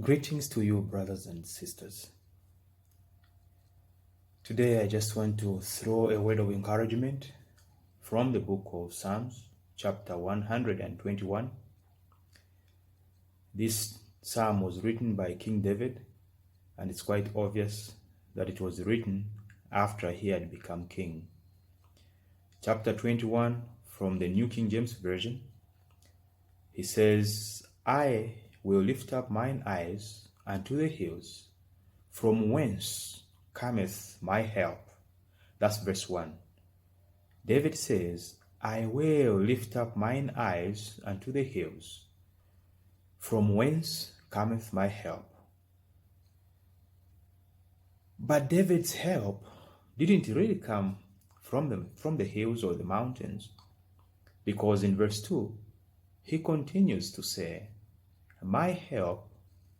Greetings to you, brothers and sisters. Today, I just want to throw a word of encouragement from the book of Psalms, chapter 121. This psalm was written by King David, and it's quite obvious that it was written after he had become king. Chapter 21 from the New King James Version, he says, I will lift up mine eyes unto the hills, from whence cometh my help. That's verse 1. David says, I will lift up mine eyes unto the hills, from whence cometh my help. But David's help didn't really come from the hills or the mountains, because in verse 2, he continues to say, my help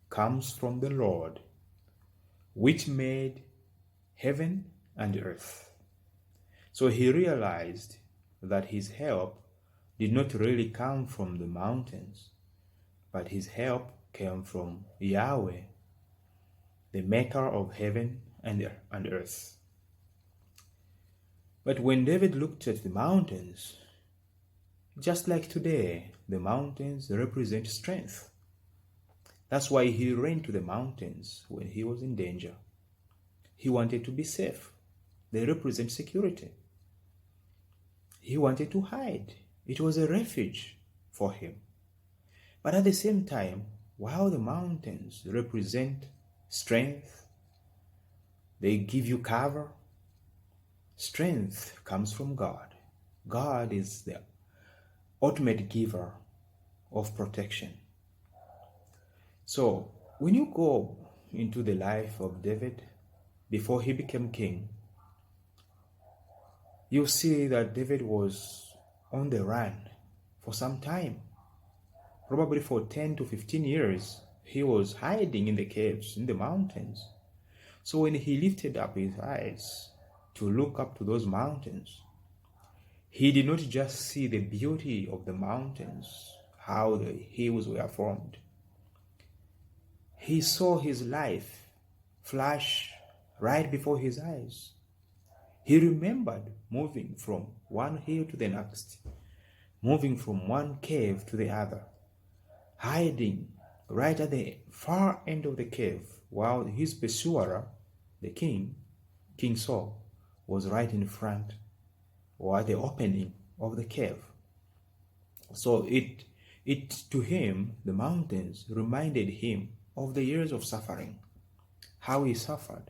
comes from the Lord, which made heaven and earth. So he realized that his help did not really come from the mountains, but his help came from Yahweh, the maker of heaven and earth. But when David looked at the mountains, just like today, the mountains represent strength. That's why he ran to the mountains when he was in danger. He wanted to be safe. They represent security. He wanted to hide. It was a refuge for him. But at the same time, while the mountains represent strength, they give you cover, strength comes from God. God is the ultimate giver of protection. So when you go into the life of David before he became king, you see that David was on the run for some time. Probably for 10 to 15 years, he was hiding in the caves, in the mountains. So when he lifted up his eyes to look up to those mountains, he did not just see the beauty of the mountains, how the hills were formed. He saw his life flash right before his eyes. He remembered moving from one hill to the next, moving from one cave to the other, hiding right at the far end of the cave, while his pursuer, the king, King Saul, was right in front or at the opening of the cave. So it to him, the mountains reminded him of the years of suffering, how he suffered,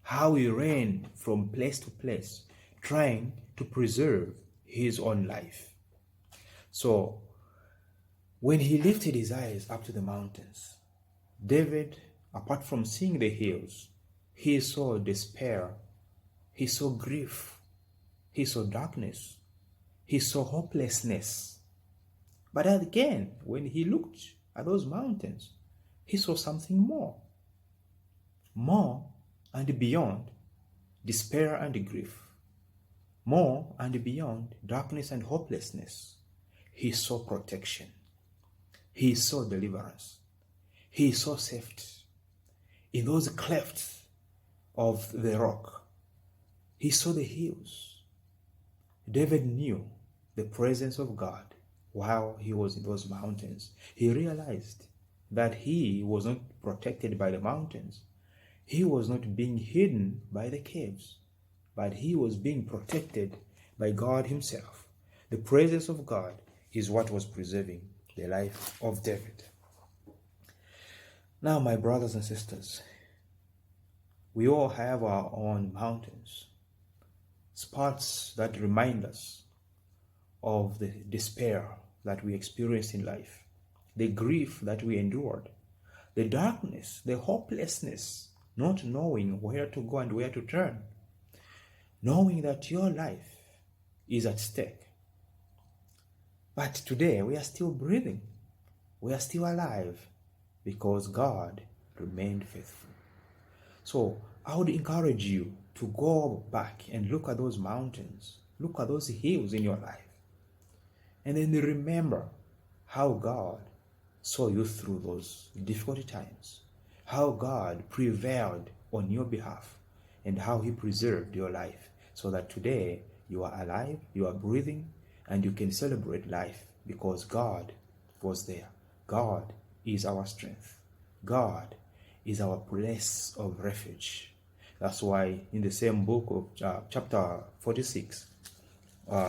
how he ran from place to place, trying to preserve his own life. So when he lifted his eyes up to the mountains, David, apart from seeing the hills, he saw despair, he saw grief, he saw darkness, he saw hopelessness. But again, when he looked at those mountains, he saw something more and beyond despair and grief, more and beyond darkness and hopelessness. He saw protection. He saw deliverance. He saw safety. In those clefts of the rock, he saw the hills. David knew the presence of God while he was in those mountains. He realized that he was not protected by the mountains. He was not being hidden by the caves, but he was being protected by God himself. The presence of God is what was preserving the life of David. Now, my brothers and sisters, we all have our own mountains, spots that remind us of the despair that we experienced in life, the grief that we endured, the darkness, the hopelessness, not knowing where to go and where to turn, knowing that your life is at stake. But today we are still breathing, we are still alive, because God remained faithful. So I would encourage you to go back and look at those mountains, look at those hills in your life, and then remember how God saw you through those difficult times, how God prevailed on your behalf, and how He preserved your life so that today you are alive, you are breathing, and you can celebrate life because God was there. God is our strength. God is our place of refuge. That's why in the same book of chapter 46,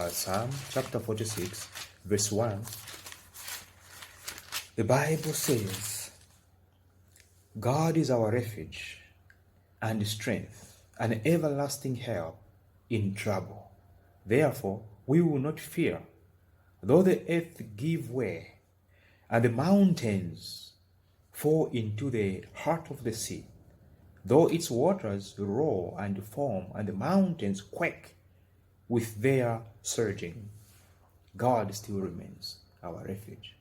Psalm chapter 46, verse 1, the Bible says, God is our refuge and strength, an everlasting help in trouble. Therefore, we will not fear, though the earth give way, and the mountains fall into the heart of the sea, though its waters roar and foam, and the mountains quake with their surging. God still remains our refuge.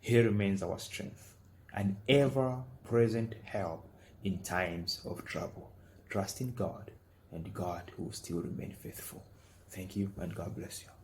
He remains our strength, an ever-present help in times of trouble. Trust in God, and God will still remain faithful. Thank you, and God bless you.